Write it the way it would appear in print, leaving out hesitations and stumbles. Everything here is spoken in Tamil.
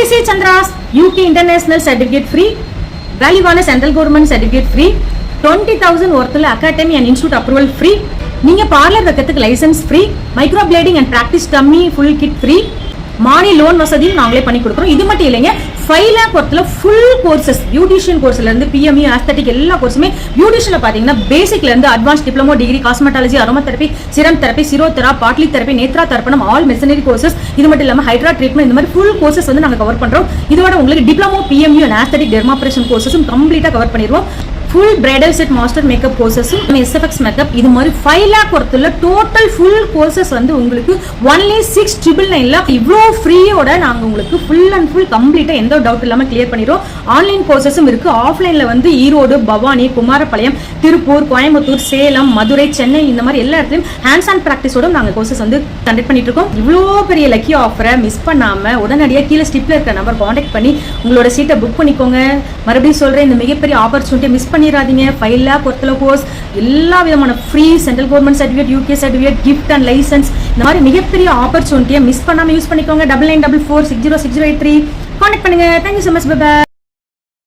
OPC Chandras UK International Certificate free, வேல்யூவான சென்ட்ரல் கவர்மெண்ட் சர்டிஃபிகேட் ஃப்ரீ, 20,000 ஒர்த்தில் academy and institute approval free, நீங்க பார்லர் வைக்கிறதுக்கு licence free, microblading and practice dummy full kit free, money loan வசதியும் நாங்களே பண்ணி கொடுக்குறோம். இது மட்டும் இல்லைங்க, 5 lakh ஒர்த்தில் ஃபுல் கோர்சஸ், பியூட்டிஷியன் கோர்ஸ்ல இருந்து PMU ஆஸ்தட்டிக் எல்லா கோர்ஸுமே, பியூட்டிஷியன்ல பாத்தீங்கன்னா பேசிக்ல இருந்து advance diploma degree, cosmetology, aromatherapy, சிரம் தெரப்பி, சிரோதெரா, பாட்லி தெரப்பி, நேத்ரா தர்ப்பணம், ஆல் மெஷினரி கோர்சஸ், இது மட்டும் இல்லாம ஹைட்ரா ட்ரீட்மெண்ட், இந்த மாதிரி ஃபுல் கோர்சஸ் வந்து நாங்க கவர் பண்றோம். இதோட உங்களுக்கு diploma PMU and aesthetic dermabrasion கோர்சஸும் கம்ப்ளீட்டா கவர் பண்ணிடுவோம். Full bridal set master makeup கோர்சஸும் SFX மேக்கப், இது மாதிரி 5 lakh ஒர்த்துல டோட்டல் ஃபுல் கோர்சஸ் வந்து உங்களுக்கு ஒன்லி 6,999ல இவ்வளோ ஃப்ரீயோட நாங்க உங்களுக்கு ஃபுல் அண்ட் ஃபுல் கம்ப்ளீட்டா எந்த டவுட் இல்லாம கிளியர் பண்ணிடுவோம். ஆன்லைன் கோர்சஸும் இருக்கு. ஆஃப்லைன்ல வந்து ஈரோடு, பவானி, குமாரபாளையம், திருப்பூர், கோயம்புத்தூர், சேலம், மதுரை, சென்னை, இந்த மாதிரி எல்லா இடத்துலயும் ஹேண்ட்ஸ் ஆன் பிராக்டிஸோட நாங்க கோர்சஸ் வந்து கண்டக்ட் பண்ணிட்டு இருக்கோம். இவ்வளோ பெரிய லக்கி ஆஃபரை மிஸ் பண்ணாம உடனடியாக கீழே ஸ்டிப்ல இருக்கிற நம்பர் கான்டாக்ட் பண்ணி உங்களோட சீட்டை புக் பண்ணிக்கோங்க. மறுபடியும் சொல்றேன், இந்த மிகப்பெரிய ஆப்பர்ச்சுனிட்டியை மிஸ் பண்ணிடாதீங்க. 5 lakh ஒர்த்தில் கோர்ஸ், எல்லா விதமான free, central government certificate, UK certificate, gift and licence, இந்த மாதிரி மிகப்பெரிய ஆப்பர்ச்சுனிட்டியை மிஸ் பண்ணாம யூஸ் பண்ணிக்கோங்க. 9944606083 கான்டாக்ட் பண்ணுங்க. Thank you so much. பை.